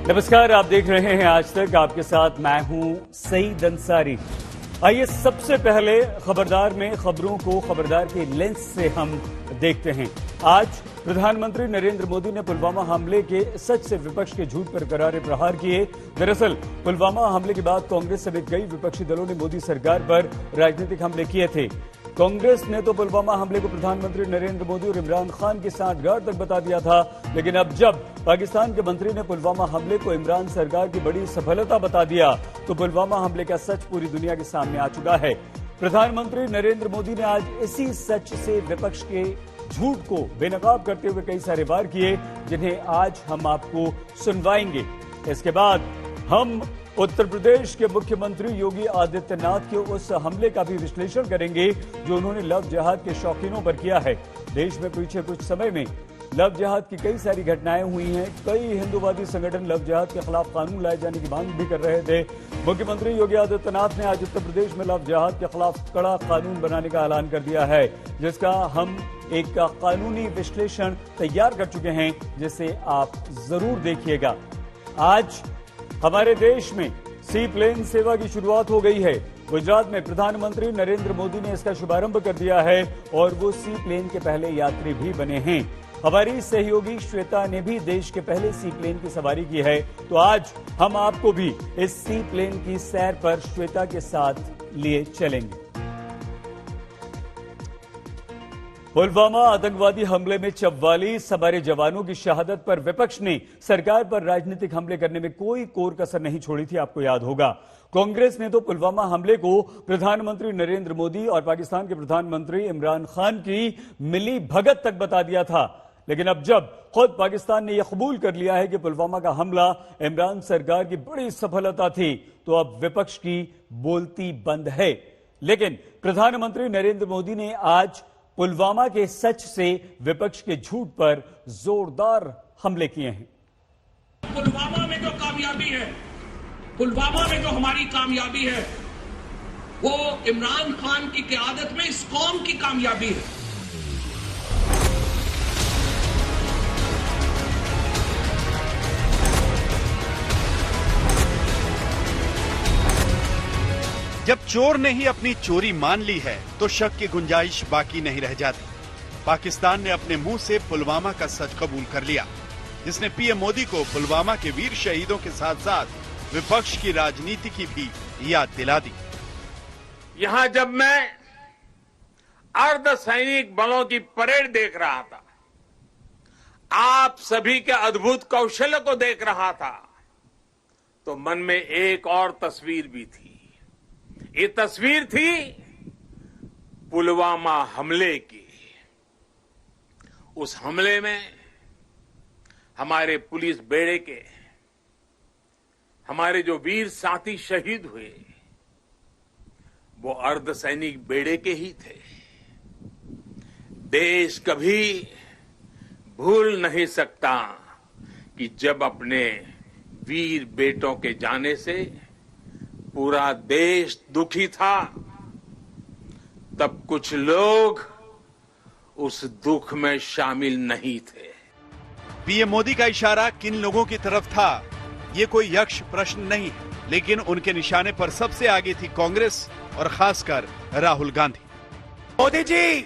नमस्कार, आप देख रहे हैं आज तक। आपके साथ मैं हूं सईद अंसारी। आइए सबसे पहले खबरदार में खबरों को खबरदार के लेंस से हम देखते हैं। आज प्रधानमंत्री नरेंद्र मोदी ने पुलवामा हमले के सच से विपक्ष के झूठ पर करारे प्रहार किए। दरअसल पुलवामा हमले के बाद कांग्रेस समेत कई विपक्षी दलों ने मोदी सरकार पर राजनीतिक हमले किए थे। कांग्रेस ने तो पुलवामा हमले को प्रधानमंत्री नरेंद्र मोदी और इमरान खान की सांठगांठ तक बता दिया था, लेकिन अब जब पाकिस्तान के मंत्री ने पुलवामा हमले को इमरान सरकार की बड़ी सफलता बता दिया तो पुलवामा हमले का सच पूरी दुनिया के सामने आ चुका है। प्रधानमंत्री नरेंद्र मोदी ने आज इसी सच से विपक्ष के झूठ को बेनकाब करते हुए कई सारे वार किए, जिन्हें आज हम आपको सुनवाएंगे। इसके बाद हम उत्तर प्रदेश के मुख्यमंत्री योगी आदित्यनाथ के उस हमले का भी विश्लेषण करेंगे जो उन्होंने लव जिहाद के शौकीनों पर किया है। देश में पीछे कुछ समय में लव जिहाद की कई सारी घटनाएं हुई हैं। कई हिंदूवादी संगठन लव जिहाद के खिलाफ कानून लाए जाने की मांग भी कर रहे थे। मुख्यमंत्री योगी आदित्यनाथ ने आज उत्तर प्रदेश में लव जिहाद के खिलाफ कड़ा कानून बनाने का ऐलान कर दिया है, जिसका हम एक कानूनी विश्लेषण तैयार कर चुके हैं, जिसे आप जरूर देखिएगा। आज हमारे देश में सी प्लेन सेवा की शुरुआत हो गई है। गुजरात में प्रधानमंत्री नरेंद्र मोदी ने इसका शुभारंभ कर दिया है और वो सी प्लेन के पहले यात्री भी बने हैं। हमारी सहयोगी श्वेता ने भी देश के पहले सी प्लेन की सवारी की है, तो आज हम आपको भी इस सी प्लेन की सैर पर श्वेता के साथ लिए चलेंगे। पुलवामा आतंकवादी हमले में 44 हमारे जवानों की शहादत पर विपक्ष ने सरकार पर राजनीतिक हमले करने में कोई कोर कसर नहीं छोड़ी थी। आपको याद होगा, कांग्रेस ने तो पुलवामा हमले को प्रधानमंत्री नरेंद्र मोदी और पाकिस्तान के प्रधानमंत्री इमरान खान की मिली भगत तक बता दिया था। लेकिन अब जब खुद पाकिस्तान ने यह कबूल कर लिया है कि पुलवामा का हमला इमरान सरकार की बड़ी सफलता थी, तो अब विपक्ष की बोलती बंद है। लेकिन प्रधानमंत्री नरेंद्र मोदी ने आज पुलवामा के सच से विपक्ष के झूठ पर जोरदार हमले किए हैं। पुलवामा में जो कामयाबी है, पुलवामा में जो हमारी कामयाबी है, वो इमरान खान की क़यादत में इस कौम की कामयाबी है। जब चोर ने ही अपनी चोरी मान ली है तो शक की गुंजाइश बाकी नहीं रह जाती। पाकिस्तान ने अपने मुंह से पुलवामा का सच कबूल कर लिया, जिसने पीएम मोदी को पुलवामा के वीर शहीदों के साथ साथ विपक्ष की राजनीति की भी याद दिला दी। यहां जब मैं अर्धसैनिक बलों की परेड देख रहा था, आप सभी के अद्भुत कौशल्य को देख रहा था, तो मन में एक और तस्वीर भी थी। ये तस्वीर थी पुलवामा हमले की। उस हमले में हमारे पुलिस बेड़े के हमारे जो वीर साथी शहीद हुए, वो अर्धसैनिक बेड़े के ही थे। देश कभी भूल नहीं सकता कि जब अपने वीर बेटों के जाने से पूरा देश दुखी था, तब कुछ लोग उस दुख में शामिल नहीं थे। पीएम मोदी का इशारा किन लोगों की तरफ था, ये कोई यक्ष प्रश्न नहीं है, लेकिन उनके निशाने पर सबसे आगे थी कांग्रेस और खासकर राहुल गांधी। मोदी जी,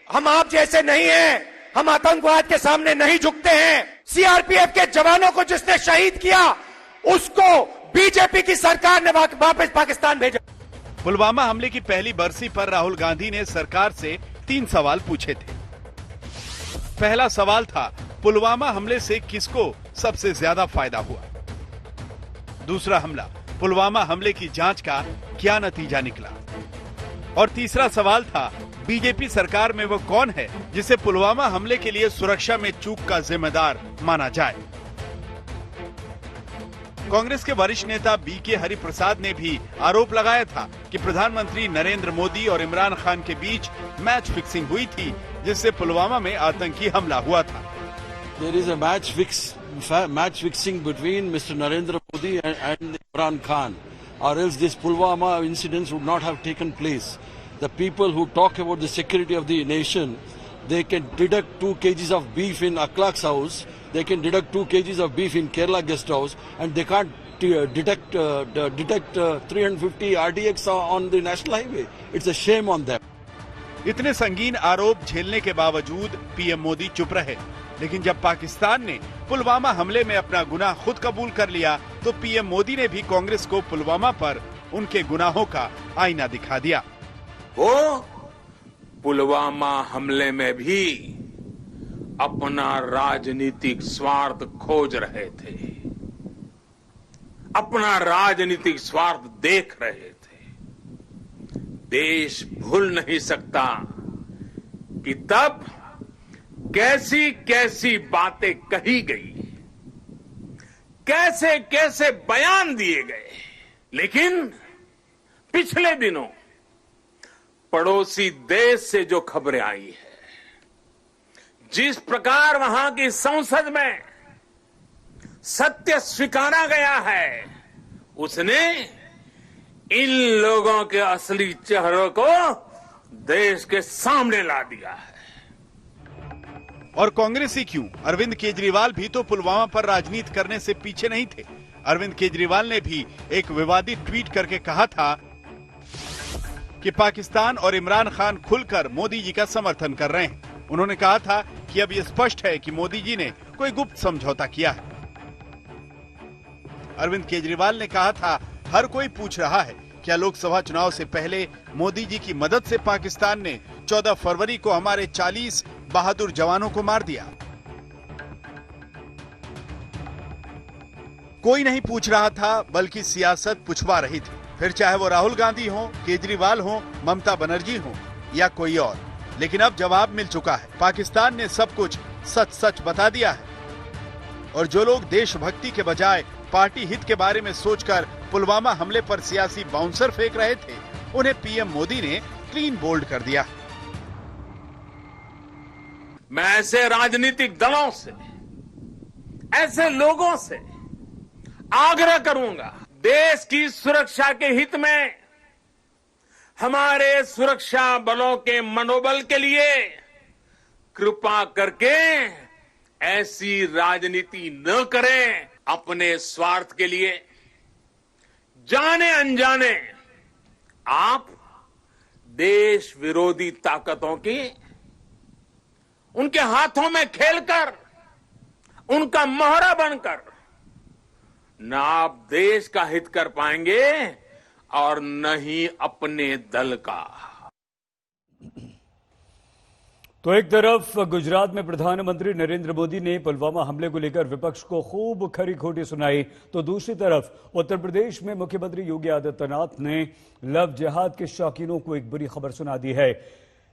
हम आप जैसे नहीं हैं, हम आतंकवाद के सामने नहीं झुकते हैं। सीआरपीएफ के जवानों को जिसने शहीद किया, उसको बीजेपी की सरकार ने वापस पाकिस्तान भेजा। पुलवामा हमले की पहली बरसी पर राहुल गांधी ने सरकार से 3 सवाल पूछे थे। पहला सवाल था, पुलवामा हमले से किसको सबसे ज्यादा फायदा हुआ? दूसरा हमला, पुलवामा हमले की जांच का क्या नतीजा निकला? और तीसरा सवाल था, बीजेपी सरकार में वो कौन है जिसे पुलवामा हमले के लिए सुरक्षा में चूक का जिम्मेदार माना जाए? कांग्रेस के वरिष्ठ नेता बीके हरिप्रसाद ने भी आरोप लगाया था कि प्रधानमंत्री नरेंद्र मोदी और इमरान खान के बीच मैच फिक्सिंग हुई थी, जिससे पुलवामा में आतंकी हमला हुआ था। There is a match fixing between Mr. Narendra Modi and Imran Khan, or else this Pulwama incidents would not have taken place. The people who talk about the security of the nation, they can deduct 2 kgs of beef in Akhlaq's house, they can deduct 2 kgs of beef in Kerala guest house, and they can't detect 350 RDX on the national highway. It's a shame on them. इतने संगीन आरोप झेलने के बावजूद PM Modi चुप रहे, लेकिन जब पाकिस्तान ने पुलवामा हमले में अपना गुनाह खुद कबूल कर लिया, तो पीएम मोदी ने भी कांग्रेस को पुलवामा पर उनके गुनाहों का आईना दिखा दिया। वो पुलवामा हमले में भी अपना राजनीतिक स्वार्थ खोज रहे थे, अपना राजनीतिक स्वार्थ देख रहे थे। देश भूल नहीं सकता कि तब कैसी कैसी बातें कही गई, कैसे कैसे बयान दिए गए, लेकिन पिछले दिनों पड़ोसी देश से जो खबरें आई है, जिस प्रकार वहां की संसद में सत्य स्वीकारा गया है, उसने इन लोगों के असली चेहरों को देश के सामने ला दिया है। और कांग्रेस ही क्यों, अरविंद केजरीवाल भी तो पुलवामा पर राजनीति करने से पीछे नहीं थे। अरविंद केजरीवाल ने भी एक विवादित ट्वीट करके कहा था कि पाकिस्तान और इमरान खान खुलकर मोदी जी का समर्थन कर रहे हैं। उन्होंने कहा था कि अब यह स्पष्ट है कि मोदी जी ने कोई गुप्त समझौता किया है। अरविंद केजरीवाल ने कहा था, हर कोई पूछ रहा है क्या लोकसभा चुनाव से पहले मोदी जी की मदद से पाकिस्तान ने 14 फरवरी को हमारे 40 बहादुर जवानों को मार दिया। कोई नहीं पूछ रहा था, बल्कि सियासत पूछवा रही थी, फिर चाहे वो राहुल गांधी हो, केजरीवाल हो, ममता बनर्जी हो या कोई और। लेकिन अब जवाब मिल चुका है। पाकिस्तान ने सब कुछ सच सच बता दिया है। और जो लोग देशभक्ति के बजाय पार्टी हित के बारे में सोचकर पुलवामा हमले पर सियासी बाउंसर फेंक रहे थे, उन्हें पीएम मोदी ने क्लीन बोल्ड कर दिया। मैं ऐसे राजनीतिक दलों से, ऐसे लोगों से आग्रह करूंगा, देश की सुरक्षा के हित में हमारे सुरक्षा बलों के मनोबल के लिए कृपा करके ऐसी राजनीति न करें। अपने स्वार्थ के लिए जाने अनजाने आप देश विरोधी ताकतों की उनके हाथों में खेलकर, उनका मोहरा बनकर न आप देश का हित कर पाएंगे और न ही अपने दल का। तो एक तरफ गुजरात में प्रधानमंत्री नरेंद्र मोदी ने पुलवामा हमले को लेकर विपक्ष को खूब खरी खोटी सुनाई, तो दूसरी तरफ उत्तर प्रदेश में मुख्यमंत्री योगी आदित्यनाथ ने लव जिहाद के शौकीनों को एक बुरी खबर सुना दी है।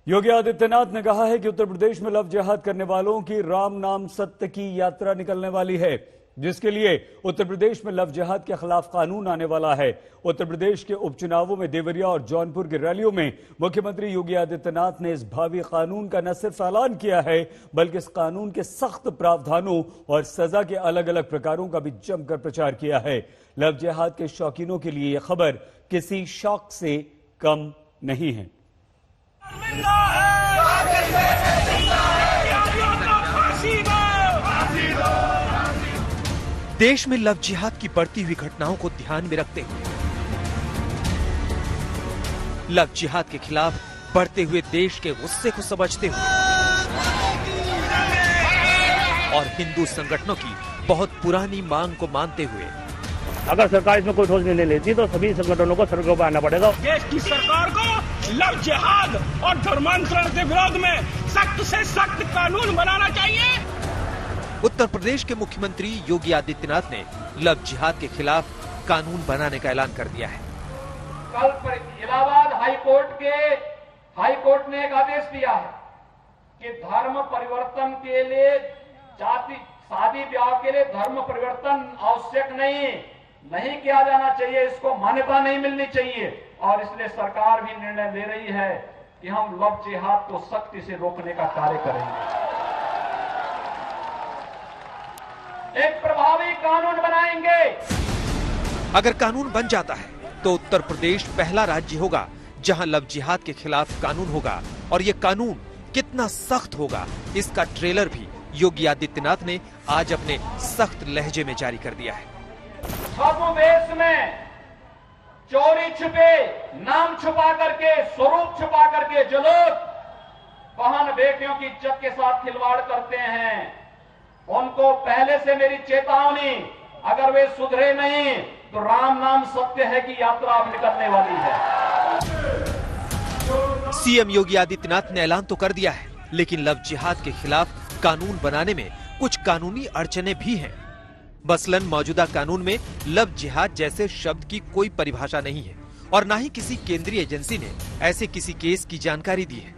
योगी आदित्यनाथ ने कहा है कि उत्तर प्रदेश में लव जिहाद करने वालों की राम नाम सत्य की यात्रा निकलने वाली है, जिसके लिए उत्तर प्रदेश में लव जिहाद के खिलाफ कानून आने वाला है। उत्तर प्रदेश के उपचुनावों में देवरिया और जौनपुर की रैलियों में मुख्यमंत्री योगी आदित्यनाथ ने इस भावी कानून का न सिर्फ ऐलान किया है, बल्कि इस कानून के सख्त प्रावधानों और सजा के अलग अलग प्रकारों का भी जमकर प्रचार किया है। लव जिहाद के शौकीनों के लिए यह खबर किसी शौक से कम नहीं है। देश में लव जिहाद की बढ़ती हुई घटनाओं को ध्यान में रखते हुए लव जिहाद के खिलाफ बढ़ते हुए देश के गुस्से को समझते हुए और हिंदू संगठनों की बहुत पुरानी मांग को मानते हुए अगर सरकार इसमें कोई ठोस निर्णय लेती तो सभी संगठनों को सड़कों पर आना पड़ेगा। देश की सरकार को लव जिहाद और धर्मांतरण के विरोध में सख्त से सख्त कानून बनाना चाहिए। उत्तर प्रदेश के मुख्यमंत्री योगी आदित्यनाथ ने लव जिहाद के खिलाफ कानून बनाने का ऐलान कर दिया है। कल इलाहाबाद हाईकोर्ट ने एक आदेश दिया है कि धर्म परिवर्तन के लिए शादी ब्याह के लिए धर्म परिवर्तन आवश्यक नहीं किया जाना चाहिए, इसको मान्यता नहीं मिलनी चाहिए। और इसलिए सरकार भी निर्णय ले रही है कि हम लव जिहाद को सख्ती से रोकने का कार्य करेंगे। एक प्रभावी कानून बनाएंगे। अगर कानून बन जाता है तो उत्तर प्रदेश पहला राज्य होगा जहां लव जिहाद के खिलाफ कानून होगा। और ये कानून कितना सख्त होगा, इसका ट्रेलर भी योगी आदित्यनाथ ने आज अपने सख्त लहजे में जारी कर दिया है। छद्मवेश में चोरी छुपे, नाम छुपा करके, स्वरूप छुपा करके जो लोग बहन बेटियों की इज्जत के साथ खिलवाड़ करते हैं, उनको पहले से मेरी चेतावनी, अगर वे सुधरे नहीं तो राम नाम सत्य है की यात्रा अब निकलने वाली है। सीएम योगी आदित्यनाथ ने ऐलान तो कर दिया है, लेकिन लव जिहाद के खिलाफ कानून बनाने में कुछ कानूनी अड़चनें भी हैं। मसलन मौजूदा कानून में लव जिहाद जैसे शब्द की कोई परिभाषा नहीं है और न ही किसी केंद्रीय एजेंसी ने ऐसे किसी केस की जानकारी दी है।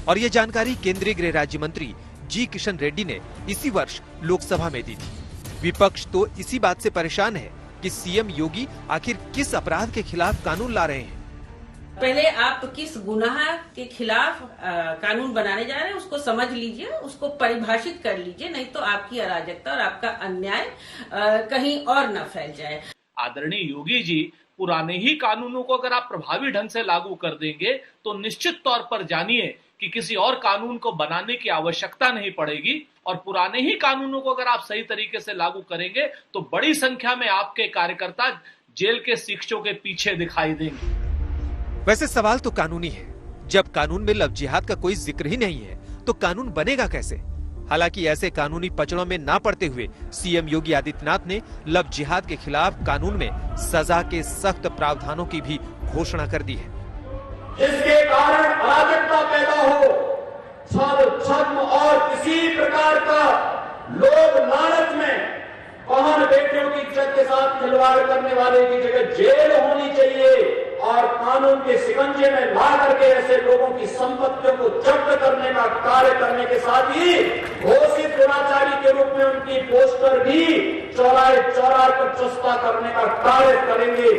और ये जानकारी केंद्रीय गृह राज्य मंत्री जी किशन रेड्डी ने इसी वर्ष लोकसभा में दी थी। विपक्ष तो इसी बात से परेशान है कि सीएम योगी आखिर किस अपराध के खिलाफ कानून ला रहे हैं। पहले आप किस गुनाह के खिलाफ कानून बनाने जा रहे हैं उसको समझ लीजिए, उसको परिभाषित कर लीजिए, नहीं तो आपकी अराजकता और आपका अन्याय कहीं और न फैल जाए। आदरणीय योगी जी, पुराने ही कानूनों को अगर आप प्रभावी ढंग से लागू कर देंगे तो निश्चित तौर पर जानिए कि किसी और कानून को बनाने की आवश्यकता नहीं पड़ेगी और पुराने ही कानूनों को अगर आप सही तरीके से लागू करेंगे तो बड़ी संख्या में आपके कार्यकर्ता जेल के शिक्षकों के पीछे दिखाई देंगे। वैसे सवाल तो कानूनी है। जब कानून में लव जिहाद का कोई जिक्र ही नहीं है तो कानून बनेगा कैसे? हालांकि ऐसे कानूनी पचड़ों में ना पड़ते हुए सीएम योगी आदित्यनाथ ने लव जिहाद के खिलाफ कानून में सजा के सख्त प्रावधानों की भी घोषणा कर दी है, जिसके कारण अराजकता पैदा हो, छद्म और किसी प्रकार का लोभ लालच में बहन बेटियों की इज्जत के साथ खिलवाड़ करने वाले की जगह जेल होनी चाहिए और कानून के शिकंजे में ला करके ऐसे लोगों की संपत्तियों को जब्त करने का कार्य करने के साथ ही घोषित दुराचारी के रूप में उनकी पोस्टर भी चौराहे चौराहे पर चस्पा करने का कार्य करेंगे।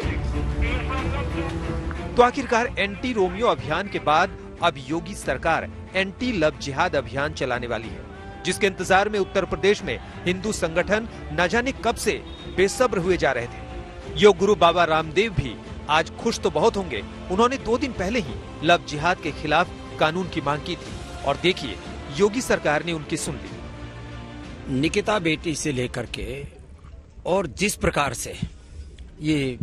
तो आखिरकार एंटी रोमियो अभियान के बाद अब योगी सरकार एंटी लव जिहाद अभियान चलाने वाली है, जिसके इंतजार में उत्तर प्रदेश में हिंदू संगठन न जाने कब से बेसब्र हुए जा रहे थे। योग गुरु बाबा रामदेव भी आज खुश तो बहुत होंगे। उन्होंने 2 दिन पहले ही लव जिहाद के खिलाफ कानून की मांग की थी और देखिए योगी सरकार ने उनकी सुन ली। निकिता बेटी से लेकर के और जिस प्रकार से ये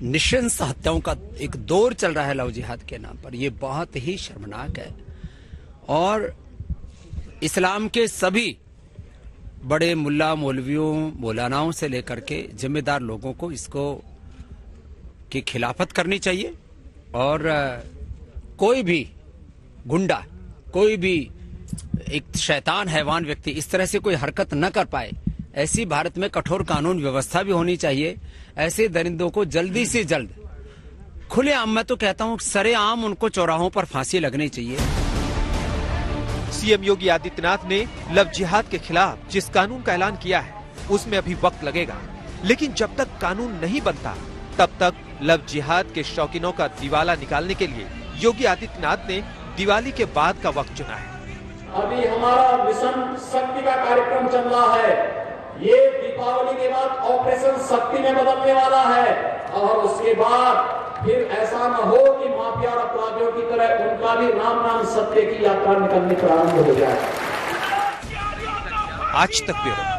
निशंस हत्याओं का एक दौर चल रहा है लव जिहाद के नाम पर, ये बहुत ही शर्मनाक है और इस्लाम के सभी बड़े मुल्ला मौलवियों मौलानाओं से लेकर के जिम्मेदार लोगों को इसको की खिलाफत करनी चाहिए और कोई भी गुंडा, कोई भी एक शैतान हैवान व्यक्ति इस तरह से कोई हरकत न कर पाए, ऐसी भारत में कठोर कानून व्यवस्था भी होनी चाहिए। ऐसे दरिंदों को जल्दी से जल्द खुलेआम, मैं तो कहता हूं सरेआम उनको चौराहों पर फांसी लगनी चाहिए। सीएम योगी आदित्यनाथ ने लव जिहाद के खिलाफ जिस कानून का ऐलान किया है उसमें अभी वक्त लगेगा, लेकिन जब तक कानून नहीं बनता तब तक लव जिहाद के शौकीनों का दिवाला निकालने के लिए योगी आदित्यनाथ ने दिवाली के बाद का वक्त चुना है। अभी हमारा मिशन शक्ति का कार्यक्रम चल रहा है, ये दीपावली के बाद ऑपरेशन शक्ति में बदलने वाला है और उसके बाद फिर ऐसा न हो कि माफिया और अपराधियों की तरह उनका भी राम नाम सत्य की यात्रा निकलनी प्रारंभ हो जाए। आज तक ब्यूरो।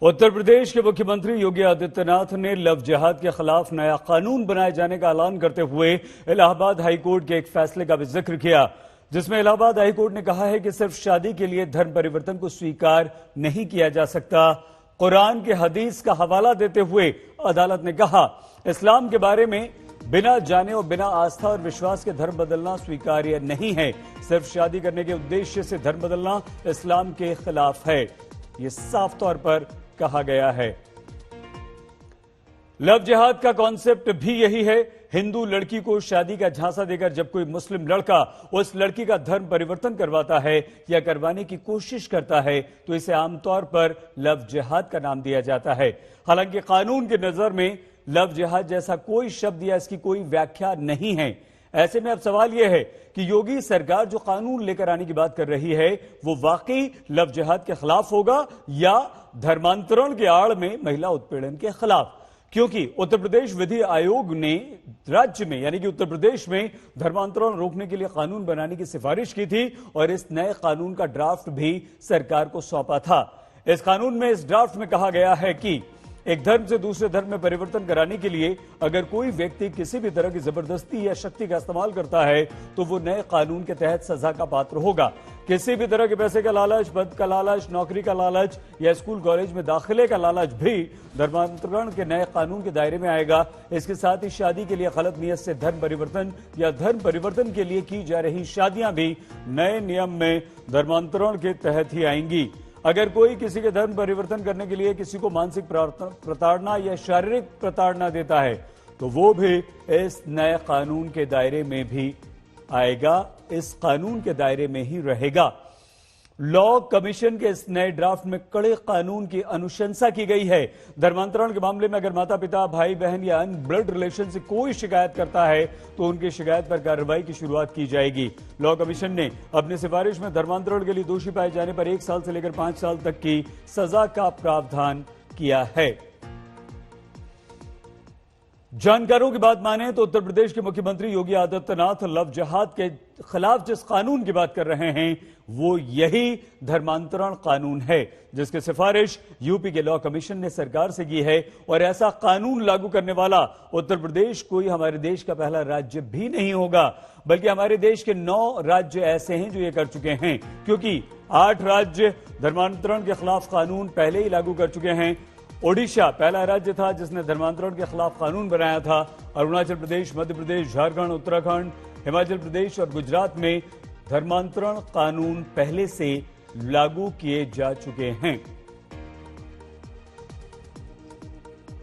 उत्तर प्रदेश के मुख्यमंत्री योगी आदित्यनाथ ने लव जिहाद के खिलाफ नया कानून बनाए जाने का ऐलान करते हुए इलाहाबाद हाईकोर्ट के एक फैसले का भी जिक्र किया, जिसमें इलाहाबाद हाईकोर्ट ने कहा है कि सिर्फ शादी के लिए धर्म परिवर्तन को स्वीकार नहीं किया जा सकता। कुरान के हदीस का हवाला देते हुए अदालत ने कहा, इस्लाम के बारे में बिना जाने और बिना आस्था और विश्वास के धर्म बदलना स्वीकार्य नहीं है। सिर्फ शादी करने के उद्देश्य से धर्म बदलना इस्लाम के खिलाफ है, ये साफ तौर पर कहा गया है। लव जिहाद का कॉन्सेप्ट भी यही है। हिंदू लड़की को शादी का झांसा देकर जब कोई मुस्लिम लड़का उस लड़की का धर्म परिवर्तन करवाता है या करवाने की कोशिश करता है तो इसे आमतौर पर लव जिहाद का नाम दिया जाता है। हालांकि कानून की नजर में लव जिहाद जैसा कोई शब्द या इसकी कोई व्याख्या नहीं है। ऐसे में अब सवाल यह है कि योगी सरकार जो कानून लेकर आने की बात कर रही है वो वाकई लव जिहाद के खिलाफ होगा या धर्मांतरण के आड़ में महिला उत्पीड़न के खिलाफ, क्योंकि उत्तर प्रदेश विधि आयोग ने राज्य में यानी कि उत्तर प्रदेश में धर्मांतरण रोकने के लिए कानून बनाने की सिफारिश की थी और इस नए कानून का ड्राफ्ट भी सरकार को सौंपा था। इस कानून में, इस ड्राफ्ट में कहा गया है कि एक धर्म से दूसरे धर्म में परिवर्तन कराने के लिए अगर कोई व्यक्ति किसी भी तरह की जबरदस्ती या शक्ति का इस्तेमाल करता है तो वो नए कानून के तहत सजा का पात्र होगा। किसी भी तरह के पैसे का लालच, पद का लालच, नौकरी का लालच या स्कूल कॉलेज में दाखिले का लालच भी धर्मांतरण के नए कानून के दायरे में आएगा। इसके साथ ही शादी के लिए गलत नियत से धर्म परिवर्तन या धर्म परिवर्तन के लिए की जा रही शादियां भी नए नियम में धर्मांतरण के तहत ही आएंगी। अगर कोई किसी के धर्म परिवर्तन करने के लिए किसी को मानसिक प्रताड़ना या शारीरिक प्रताड़ना देता है तो वो भी इस नए कानून के दायरे में भी आएगा, इस कानून के दायरे में ही रहेगा। लॉ कमीशन के इस नए ड्राफ्ट में कड़े कानून की अनुशंसा की गई है। धर्मांतरण के मामले में अगर माता पिता, भाई बहन या अन्य ब्लड रिलेशन से कोई शिकायत करता है तो उनकी शिकायत पर कार्रवाई की शुरुआत की जाएगी। लॉ कमीशन ने अपनी सिफारिश में धर्मांतरण के लिए दोषी पाए जाने पर 1 साल से लेकर 5 साल तक की सजा का प्रावधान किया है। जानकारों की बात माने तो उत्तर प्रदेश के मुख्यमंत्री योगी आदित्यनाथ लव जिहाद के खिलाफ जिस कानून की बात कर रहे हैं वो यही धर्मांतरण कानून है, जिसकी सिफारिश यूपी के लॉ कमीशन ने सरकार से की है। और ऐसा कानून लागू करने वाला उत्तर प्रदेश कोई हमारे देश का पहला राज्य भी नहीं होगा, बल्कि हमारे देश के 9 राज्य ऐसे हैं जो ये कर चुके हैं, क्योंकि 8 राज्य धर्मांतरण के खिलाफ कानून पहले ही लागू कर चुके हैं। ओडिशा पहला राज्य था जिसने धर्मांतरण के खिलाफ कानून बनाया था। अरुणाचल प्रदेश, मध्य प्रदेश, झारखंड, उत्तराखंड, हिमाचल प्रदेश और गुजरात में धर्मांतरण कानून पहले से लागू किए जा चुके हैं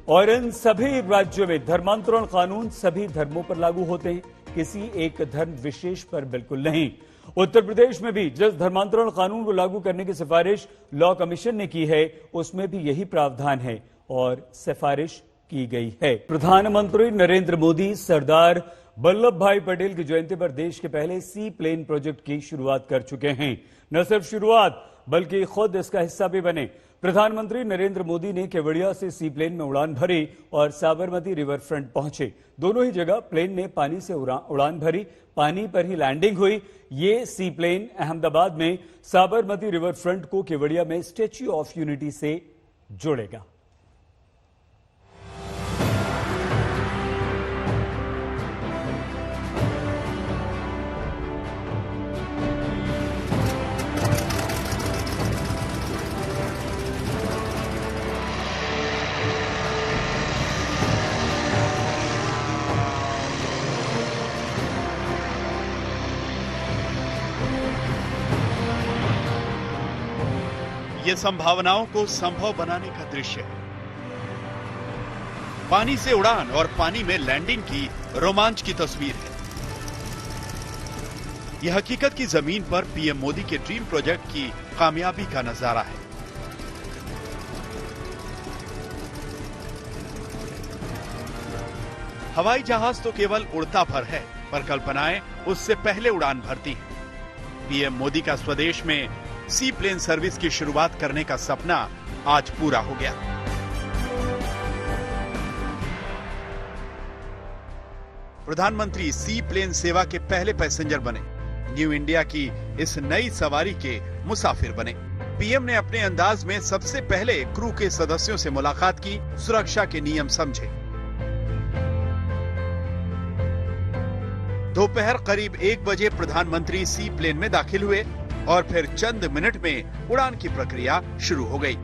और इन सभी राज्यों में धर्मांतरण कानून सभी धर्मों पर लागू होते हैं, किसी एक धर्म विशेष पर बिल्कुल नहीं। उत्तर प्रदेश में भी जिस धर्मांतरण कानून को लागू करने की सिफारिश लॉ कमीशन ने की है उसमें भी यही प्रावधान है और सिफारिश की गई है। प्रधानमंत्री नरेंद्र मोदी सरदार वल्लभ भाई पटेल की जयंती पर देश के पहले सी प्लेन प्रोजेक्ट की शुरुआत कर चुके हैं। न सिर्फ शुरुआत बल्कि खुद इसका हिस्सा भी बने। प्रधानमंत्री नरेंद्र मोदी ने केवड़िया से सी प्लेन में उड़ान भरी और साबरमती रिवर फ्रंट पहुंचे। दोनों ही जगह प्लेन ने पानी से उड़ान भरी, पानी पर ही लैंडिंग हुई। ये सी प्लेन अहमदाबाद में साबरमती रिवर फ्रंट को केवड़िया में स्टैच्यू ऑफ यूनिटी से जोड़ेगा। ये संभावनाओं को संभव बनाने का दृश्य है। पानी से उड़ान और पानी में लैंडिंग की रोमांच की तस्वीर है। यह हकीकत की जमीन पर पीएम मोदी के ड्रीम प्रोजेक्ट की कामयाबी का नजारा है। हवाई जहाज तो केवल उड़ता भर है, पर कल्पनाएं उससे पहले उड़ान भरती हैं। पीएम मोदी का स्वदेश में सी प्लेन सर्विस की शुरुआत करने का सपना आज पूरा हो गया। प्रधानमंत्री सी प्लेन सेवा के पहले पैसेंजर बने, न्यू इंडिया की इस नई सवारी के मुसाफिर बने। पीएम ने अपने अंदाज में सबसे पहले क्रू के सदस्यों से मुलाकात की, सुरक्षा के नियम समझे। दोपहर करीब 1 बजे प्रधानमंत्री सी प्लेन में दाखिल हुए और फिर चंद मिनट में उड़ान की प्रक्रिया शुरू हो गई।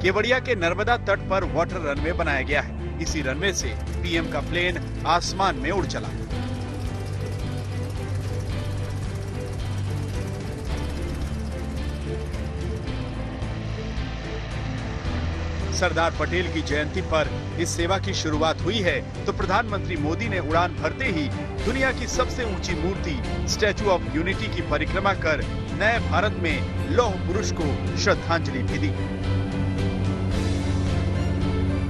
केवड़िया के नर्मदा तट पर वाटर रनवे बनाया गया है। इसी रनवे से पीएम का प्लेन आसमान में उड़ चला। सरदार पटेल की जयंती पर इस सेवा की शुरुआत हुई है तो प्रधानमंत्री मोदी ने उड़ान भरते ही दुनिया की सबसे ऊंची मूर्ति स्टैच्यू ऑफ यूनिटी की परिक्रमा कर नए भारत में लौह पुरुष को श्रद्धांजलि भी दी।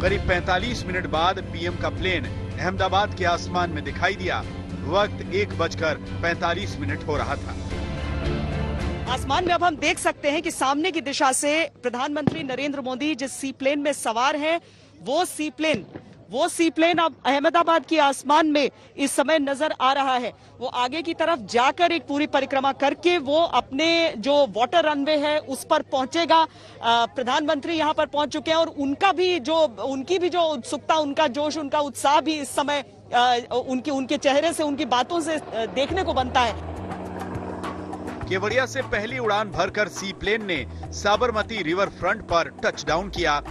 करीब 45 मिनट बाद पीएम का प्लेन अहमदाबाद के आसमान में दिखाई दिया वक्त 1:45 हो रहा था। आसमान में अब हम देख सकते हैं कि सामने की दिशा से प्रधानमंत्री नरेंद्र मोदी जिस सी प्लेन में सवार हैं, वो सी प्लेन अब अहमदाबाद के आसमान में इस समय नजर आ रहा है। वो आगे की तरफ जाकर एक पूरी परिक्रमा करके वो अपने जो वाटर रनवे है उस पर पहुंचेगा। प्रधानमंत्री यहां पर पहुंच चुके हैं और उनकी भी जो उत्सुकता, उनका जोश, उनका उत्साह भी इस समय उनके चेहरे से, उनकी बातों से देखने को बनता है। केवड़िया से पहली उड़ान भरकर सी प्लेन ने साबरमती रिवर फ्रंट पर टच डाउन किया।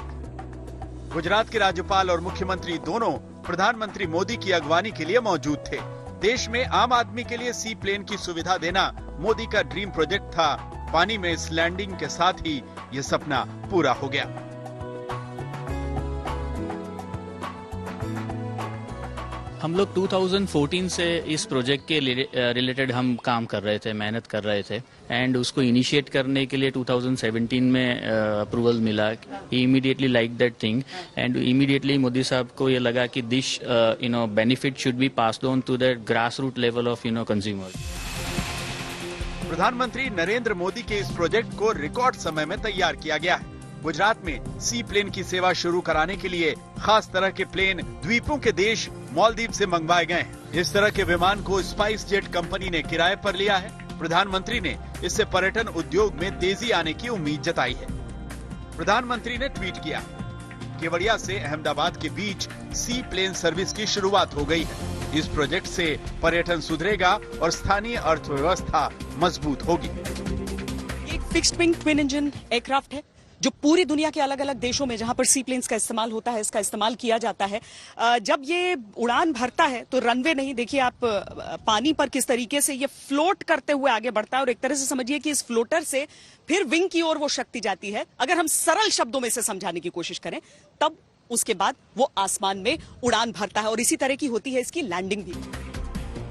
गुजरात के राज्यपाल और मुख्यमंत्री दोनों प्रधानमंत्री मोदी की अगवानी के लिए मौजूद थे। देश में आम आदमी के लिए सी प्लेन की सुविधा देना मोदी का ड्रीम प्रोजेक्ट था। पानी में इस लैंडिंग के साथ ही ये सपना पूरा हो गया। हम लोग 2014 से इस प्रोजेक्ट के रिलेटेड हम काम कर रहे थे, मेहनत कर रहे थे एंड उसको इनिशिएट करने के लिए 2017 में अप्रूवल मिला। He immediately like that thing and immediately Modi साहब को ये लगा कि this benefit should be passed on to the grass root level of consumer. प्रधानमंत्री नरेंद्र मोदी के इस प्रोजेक्ट को रिकॉर्ड समय में तैयार किया गया है। गुजरात में सी प्लेन की सेवा शुरू कराने के लिए खास तरह के प्लेन द्वीपों के देश मालदीव से मंगवाए गए हैं। इस तरह के विमान को स्पाइस जेट कंपनी ने किराए पर लिया है। प्रधानमंत्री ने इससे पर्यटन उद्योग में तेजी आने की उम्मीद जताई है। प्रधानमंत्री ने ट्वीट किया, केवड़िया से अहमदाबाद के बीच सी प्लेन सर्विस की शुरुआत हो गई है। इस प्रोजेक्ट से पर्यटन सुधरेगा और स्थानीय अर्थव्यवस्था मजबूत होगी। एक fixed wing twin engine aircraft है जो पूरी दुनिया के अलग अलग देशों में जहां पर सी प्लेन्स का इस्तेमाल होता है, इसका इस्तेमाल किया जाता है। जब ये उड़ान भरता है तो रनवे नहीं, देखिए आप पानी पर किस तरीके से ये फ्लोट करते हुए आगे बढ़ता है और एक तरह से समझिए कि इस फ्लोटर से फिर विंग की ओर वो शक्ति जाती है। अगर हम सरल शब्दों में इसे समझाने की कोशिश करें तब उसके बाद वो आसमान में उड़ान भरता है और इसी तरह की होती है इसकी लैंडिंग भी।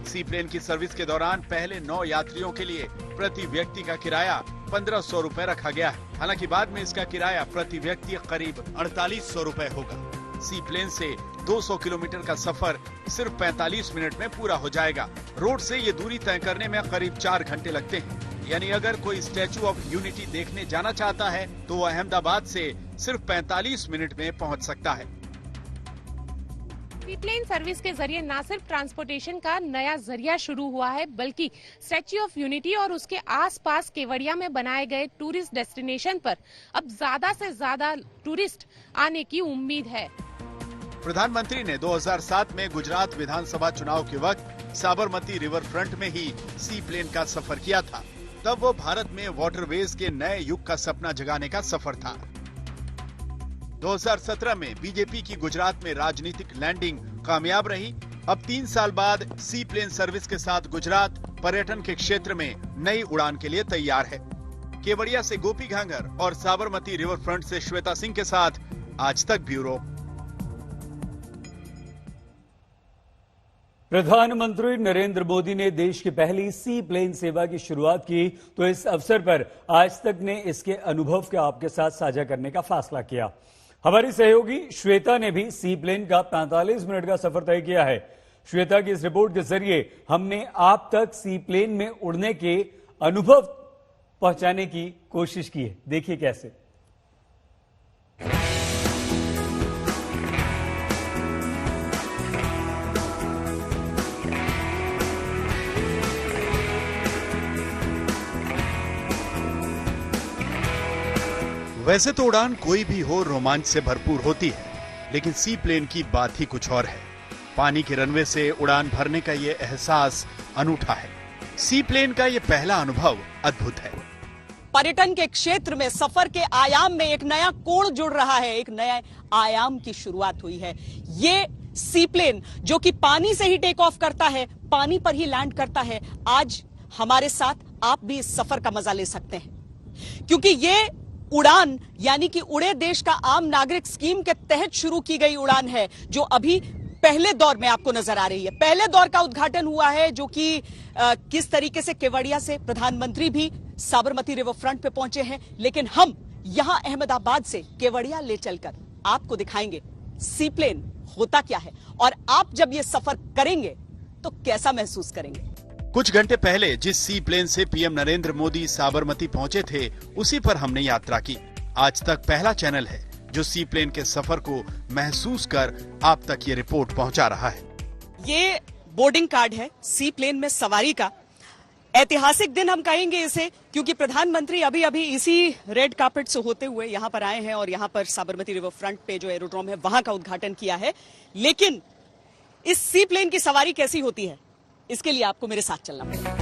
सी प्लेन की सर्विस के दौरान पहले 9 यात्रियों के लिए प्रति व्यक्ति का किराया 1500 रुपए रखा गया है। हालांकि बाद में इसका किराया प्रति व्यक्ति करीब 4800 रुपए होगा। सी प्लेन से 200 किलोमीटर का सफर सिर्फ 45 मिनट में पूरा हो जाएगा। रोड से ये दूरी तय करने में करीब 4 घंटे लगते हैं। यानी अगर कोई स्टैचू ऑफ यूनिटी देखने जाना चाहता है तो वो अहमदाबाद से सिर्फ 45 मिनट में पहुंच सकता है। सी प्लेन सर्विस के जरिए न सिर्फ ट्रांसपोर्टेशन का नया जरिया शुरू हुआ है, बल्कि स्टैच्यू ऑफ यूनिटी और उसके आसपास केवड़िया में बनाए गए टूरिस्ट डेस्टिनेशन पर अब ज्यादा से ज्यादा टूरिस्ट आने की उम्मीद है। प्रधानमंत्री ने 2007 में गुजरात विधानसभा चुनाव के वक्त साबरमती रिवर फ्रंट में ही सी प्लेन का सफर किया था। तब वो भारत में वाटरवेज के नए युग का सपना जगाने का सफर था। 2017 में बीजेपी की गुजरात में राजनीतिक लैंडिंग कामयाब रही। अब 3 साल बाद सी प्लेन सर्विस के साथ गुजरात पर्यटन के क्षेत्र में नई उड़ान के लिए तैयार है। केवड़िया से गोपी घांगर और साबरमती रिवर फ्रंट से श्वेता सिंह के साथ आज तक ब्यूरो। प्रधानमंत्री नरेंद्र मोदी ने देश की पहली सी प्लेन सेवा की शुरुआत की, तो इस अवसर पर आज तक ने इसके अनुभव को आपके साथ साझा करने का फैसला किया। हमारी सहयोगी श्वेता ने भी सी प्लेन का 45 मिनट का सफर तय किया है। श्वेता की इस रिपोर्ट के जरिए हमने आप तक सी प्लेन में उड़ने के अनुभव पहुंचाने की कोशिश की है। देखिए कैसे। वैसे तो उड़ान कोई भी हो रोमांच से भरपूर होती है, लेकिन सी प्लेन की बात ही कुछ और है। पानी के रनवे से उड़ान भरने का ये एहसास अनूठा है। सी प्लेन का ये पहला अनुभव अद्भुत है। पर्यटन के क्षेत्र में सफर के आयाम में एक नया कोण जुड़ रहा है, एक नया आयाम की शुरुआत हुई है। ये सी प्लेन जो कि पानी से ही टेक ऑफ करता है, पानी पर ही लैंड करता है, आज हमारे साथ आप भी इस सफर का मजा ले सकते हैं, क्योंकि ये उड़ान यानी कि उड़े देश का आम नागरिक स्कीम के तहत शुरू की गई उड़ान है, जो अभी पहले दौर में आपको नजर आ रही है। पहले दौर का उद्घाटन हुआ है, जो कि किस तरीके से केवड़िया से प्रधानमंत्री भी साबरमती रिवर फ्रंट पे पहुंचे हैं, लेकिन हम यहां अहमदाबाद से केवड़िया ले चलकर आपको दिखाएंगे सी प्लेन होता क्या है। और आप जब ये सफर करेंगे तो कैसा महसूस करेंगे। कुछ घंटे पहले जिस सी प्लेन से पीएम नरेंद्र मोदी साबरमती पहुंचे थे, उसी पर हमने यात्रा की। आज तक पहला चैनल है जो सी प्लेन के सफर को महसूस कर आप तक ये रिपोर्ट पहुंचा रहा है। ये बोर्डिंग कार्ड है सी प्लेन में सवारी का। ऐतिहासिक दिन हम कहेंगे इसे, क्योंकि प्रधानमंत्री अभी अभी इसी रेड कार्पेट से होते हुए यहां पर आए हैं और यहां पर साबरमती रिवर फ्रंट पे जो एरोड्रोम है वहां का उद्घाटन किया है। लेकिन इस सी प्लेन की सवारी कैसी होती है, इसके लिए आपको मेरे साथ चलना पड़ेगा।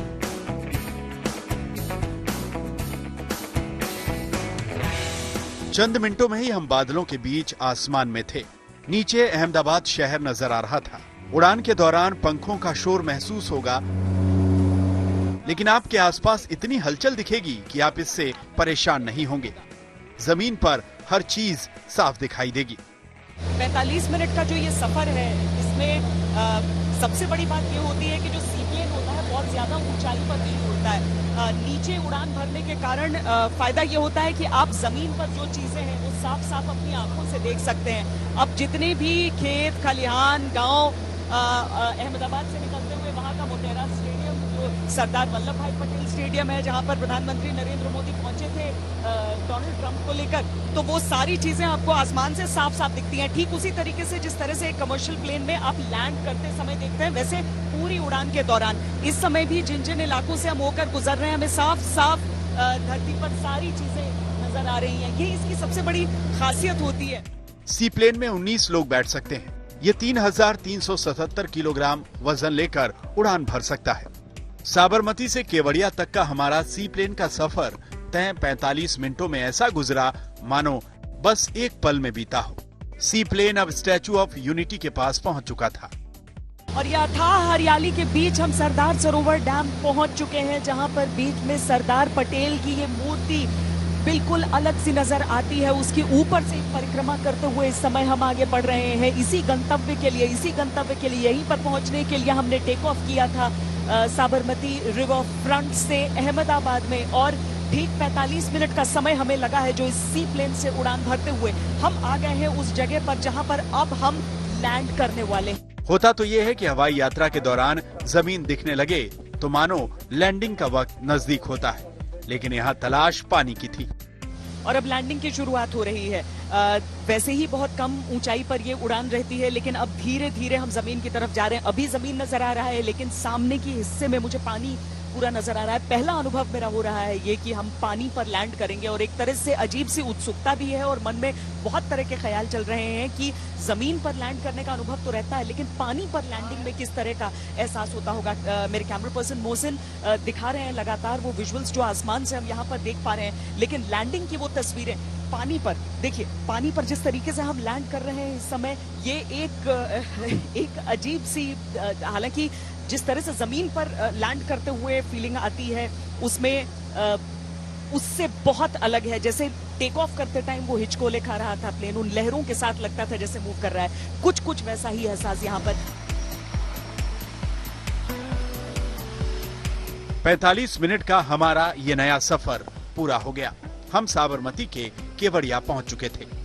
चंद मिनटों में ही हम बादलों के बीच आसमान में थे। नीचे अहमदाबाद शहर नजर आ रहा था। उड़ान के दौरान पंखों का शोर महसूस होगा, लेकिन आपके आसपास इतनी हलचल दिखेगी कि आप इससे परेशान नहीं होंगे। जमीन पर हर चीज साफ दिखाई देगी। 45 मिनट का जो ये सफर है, इसमें सबसे बड़ी बात ये होती है कि जो सी प्लेन होता है बहुत ज्यादा ऊंचाई पर नहीं उड़ता है। नीचे उड़ान भरने के कारण फायदा ये होता है कि आप जमीन पर जो चीजें हैं वो साफ साफ अपनी आंखों से देख सकते हैं। अब जितने भी खेत खलिहान गांव अहमदाबाद से निकलते हुए वहां का मोटेरा स्टेडियम, जो सरदार वल्लभ भाई पटेल स्टेडियम है जहां पर प्रधानमंत्री नरेंद्र मोदी पहुंचे थे डोनाल्ड ट्रंप को लेकर, तो वो सारी चीजें आपको आसमान से साफ साफ दिखती हैं। ठीक उसी तरीके से जिस तरह से एक कमर्शियल प्लेन में आप लैंड करते समय देखते हैं, वैसे पूरी उड़ान के दौरान इस समय भी जिन जिन इलाकों से हम होकर गुजर रहे हैं, हमें साफ साफ धरती पर सारी चीजें नजर आ रही हैं। ये इसकी सबसे बड़ी खासियत होती है। सी प्लेन में 19 लोग बैठ सकते हैं। ये 3,377 किलोग्राम वजन लेकर उड़ान भर सकता है। साबरमती से केवड़िया तक का हमारा सी प्लेन का सफर तय 45 मिनटों में ऐसा गुजरा मानो बस एक पल में बीता हो। सी प्लेन अब स्टैचू ऑफ यूनिटी के पास पहुंच चुका था और यह अथाह हरियाली के बीच हम सरदार सरोवर डैम पहुंच चुके हैं, जहां पर बीच में सरदार पटेल की ये मूर्ति बिल्कुल अलग सी नजर आती है। उसके ऊपर से परिक्रमा करते हुए इस समय हम आगे बढ़ रहे हैं इसी गंतव्य के लिए। यहीं पर पहुंचने के लिए हमने टेक ऑफ किया था साबरमती रिवर फ्रंट से अहमदाबाद में, और ठीक 45 मिनट का समय हमें लगा है जो इस सी प्लेन से उड़ान भरते हुए हम आ गए हैं उस जगह पर जहां पर अब हम लैंड करने वाले हैं। होता तो ये है कि हवाई यात्रा के दौरान जमीन दिखने लगे तो मानो लैंडिंग का वक्त नजदीक होता है, लेकिन यहाँ तलाश पानी की थी और अब लैंडिंग की शुरुआत हो रही है। वैसे ही बहुत कम ऊंचाई पर ये उड़ान रहती है, लेकिन अब धीरे धीरे हम जमीन की तरफ जा रहे हैं। अभी जमीन नजर आ रहा है, लेकिन सामने की हिस्से में मुझे पानी पूरा नजर आ रहा है। पहला अनुभव मेरा हो रहा है ये कि हम पानी पर लैंड करेंगे, और एक तरह से अजीब सी उत्सुकता भी है और मन में बहुत तरह के ख्याल चल रहे हैं कि जमीन पर लैंड करने का अनुभव तो रहता है, लेकिन पानी पर लैंडिंग में किस तरह का एहसास होता होगा। मेरे कैमरा पर्सन मोहसिन दिखा रहे हैं लगातार वो विजुअल्स जो आसमान से हम यहाँ पर देख पा रहे हैं, लेकिन लैंडिंग की वो तस्वीरें पानी पर देखिए। पानी पर जिस तरीके से हम लैंड कर रहे हैं इस समय, ये एक अजीब सी, हालांकि जिस तरह से जमीन पर लैंड करते हुए फीलिंग आती है उसमें उससे बहुत अलग है। जैसे टेक ऑफ करते टाइम वो हिचकोले खा रहा था प्लेन, उन लहरों के साथ लगता था जैसे मूव कर रहा है, कुछ वैसा ही एहसास यहाँ पर। 45 मिनट का हमारा ये नया सफर पूरा हो गया। हम साबरमती के केवड़िया पहुंच चुके थे।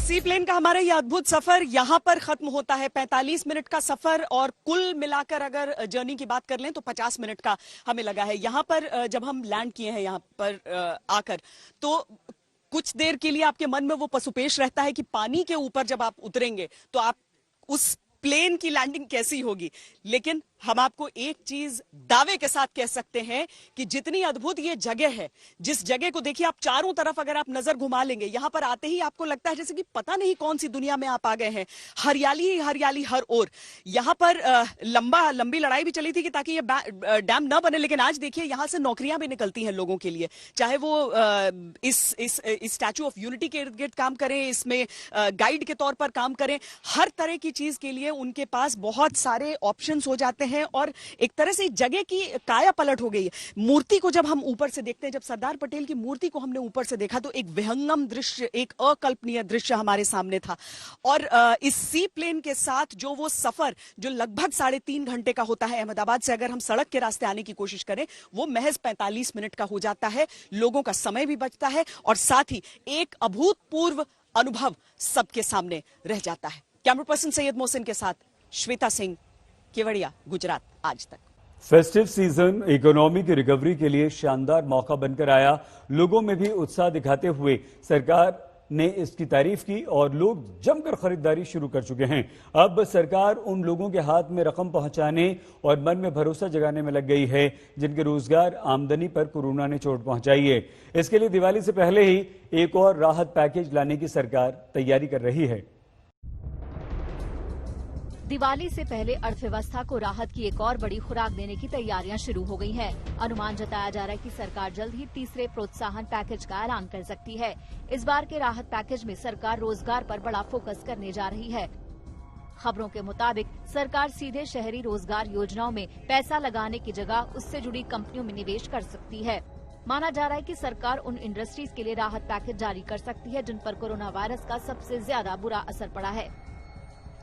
सी प्लेन का हमारा यह अद्भुत सफर यहाँ पर खत्म होता है। 45 मिनट का सफर, और कुल मिलाकर अगर जर्नी की बात कर लें तो 50 मिनट का हमें लगा है। यहाँ पर जब हम लैंड किए हैं यहाँ पर आकर, तो कुछ देर के लिए आपके मन में वो पसुपेश रहता है कि पानी के ऊपर जब आप उतरेंगे तो आप उस प्लेन की लैंडिंग कैसी होगी। लेकिन हम आपको एक चीज दावे के साथ कह सकते हैं कि जितनी अद्भुत ये जगह है, जिस जगह को देखिए आप चारों तरफ अगर आप नजर घुमा लेंगे, यहां पर आते ही आपको लगता है जैसे कि पता नहीं कौन सी दुनिया में आप आ गए हैं। हरियाली ही हरियाली हर ओर। यहां पर लंबी लड़ाई भी चली थी कि ताकि ये डैम ना बने, लेकिन आज देखिए यहां से नौकरियां भी निकलती हैं लोगों के लिए, चाहे वो इस स्टैचू ऑफ यूनिटी के इर्द गिर्द काम करें, इसमें गाइड के तौर पर काम करें, हर तरह की चीज के लिए उनके पास बहुत सारे ऑप्शंस हो जाते हैं। और एक तरह से जगह की काया पलट हो गई है। मूर्ति को जब हम ऊपर से देखते हैं, जब सरदार पटेल की मूर्ति को हमने ऊपर से देखा तो एक विहंगम दृश्य, एक अकल्पनीय दृश्य हमारे सामने था। और इस सी प्लेन के साथ जो वो सफर जो लगभग 3.5 घंटे का होता है अहमदाबाद से, अगर हम सड़क के रास्ते आने की कोशिश करें, वो महज 45 मिनट का हो जाता है। लोगों का समय भी बचता है और साथ ही एक अभूतपूर्व अनुभव सबके सामने रह जाता है। कैमरा पर्सन सैयद मोहसिन के साथ श्वेता सिंह, केवड़िया, गुजरात आज तक। फेस्टिव सीजन इकोनॉमी की रिकवरी के लिए शानदार मौका बनकर आया। लोगों में भी उत्साह दिखाते हुए सरकार ने इसकी तारीफ की और लोग जमकर खरीदारी शुरू कर चुके हैं। अब सरकार उन लोगों के हाथ में रकम पहुंचाने और मन में भरोसा जगाने में लग गई है जिनके रोजगार आमदनी पर कोरोना ने चोट पहुंचाई है। इसके लिए दिवाली से पहले ही एक और राहत पैकेज लाने की सरकार तैयारी कर रही है। दिवाली से पहले अर्थव्यवस्था को राहत की एक और बड़ी खुराक देने की तैयारियां शुरू हो गई हैं। अनुमान जताया जा रहा है कि सरकार जल्द ही तीसरे प्रोत्साहन पैकेज का ऐलान कर सकती है। इस बार के राहत पैकेज में सरकार रोजगार पर बड़ा फोकस करने जा रही है। खबरों के मुताबिक सरकार सीधे शहरी रोजगार योजनाओं में पैसा लगाने की जगह उससे जुड़ी कंपनियों में निवेश कर सकती है। माना जा रहा है कि सरकार उन इंडस्ट्रीज के लिए राहत पैकेज जारी कर सकती है जिन पर कोरोना वायरस का सबसे ज्यादा बुरा असर पड़ा है।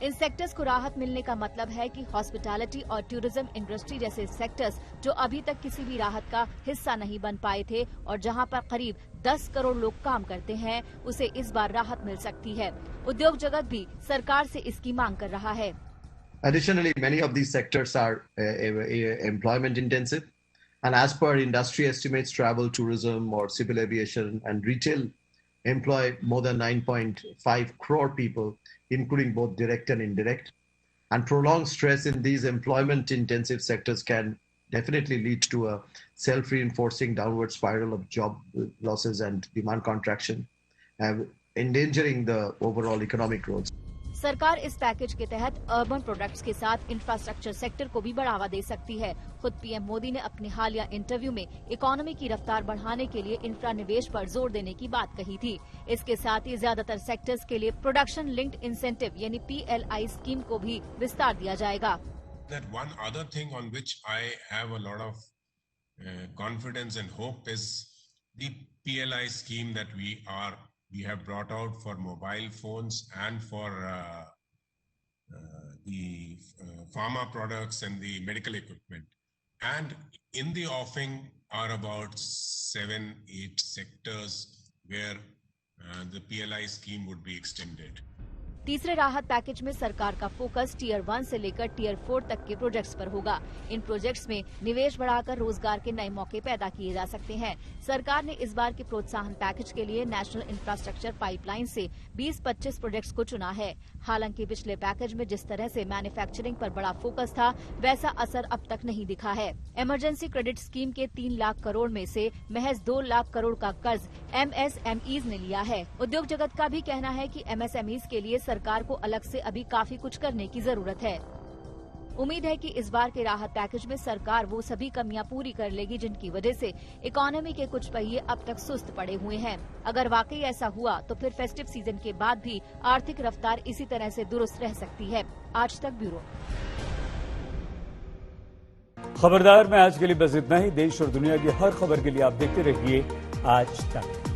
इन सेक्टर्स को राहत मिलने का मतलब है कि हॉस्पिटैलिटी और टूरिज्म इंडस्ट्री जैसे सेक्टर्स जो अभी तक किसी भी राहत का हिस्सा नहीं बन पाए थे और जहां पर करीब 10 करोड़ लोग काम करते हैं, उसे इस बार राहत मिल सकती है। उद्योग जगत भी सरकार से इसकी मांग कर रहा है। Additionally, many of these sectors are employment intensive, and as per industry estimates, travel, tourism, or civil aviation and retail employ more than 9.5 crore people, including both direct and indirect. And prolonged stress in these employment-intensive sectors can definitely lead to a self-reinforcing downward spiral of job losses and demand contraction, endangering the overall economic growth. सरकार इस package के तहत urban products के साथ infrastructure sector को भी बढ़ावा दे सकती है। खुद पीएम मोदी ने अपने हालिया इंटरव्यू में इकोनॉमी की रफ्तार बढ़ाने के लिए इंफ्रा निवेश पर जोर देने की बात कही थी। इसके साथ ही ज्यादातर सेक्टर्स के लिए प्रोडक्शन लिंक्ड इंसेंटिव यानी PLI स्कीम को भी विस्तार दिया जाएगा। That one other thing on which I have a lot of confidence and hope is the PLI scheme that we have brought out for mobile phones and for the pharma products and the medical equipment. And in the offing are about 7-8 sectors where the PLI scheme would be extended. तीसरे राहत package में सरकार का focus tier 1 से लेकर tier 4 तक के projects पर होगा। इन प्रोजेक्ट्स में निवेश बढ़ाकर रोजगार के नए मौके पैदा किए जा सकते हैं। सरकार ने इस बार के प्रोत्साहन पैकेज के लिए नेशनल इंफ्रास्ट्रक्चर पाइपलाइन से 20-25 प्रोजेक्ट्स को चुना है। हालांकि पिछले पैकेज में जिस तरह से मैन्युफैक्चरिंग पर बड़ा फोकस था, वैसा असर अब तक नहीं दिखा है। इमरजेंसी क्रेडिट स्कीम के 3 लाख करोड़ में से महज 2 लाख करोड़ का कर्ज MSMEs ने लिया है। उद्योग जगत का भी कहना है कि MSMEs के लिए सरकार को अलग से अभी काफी कुछ करने की जरूरत है। उम्मीद है कि इस बार के राहत पैकेज में सरकार वो सभी कमियां पूरी कर लेगी जिनकी वजह से इकोनॉमी के कुछ पहिए अब तक सुस्त पड़े हुए हैं। अगर वाकई ऐसा हुआ तो फिर फेस्टिव सीजन के बाद भी आर्थिक रफ्तार इसी तरह से दुरुस्त रह सकती है। आज तक ब्यूरो। खबरदार में आज के लिए बस इतना ही। देश और दुनिया की हर खबर के लिए आप देखते रहिए आज तक।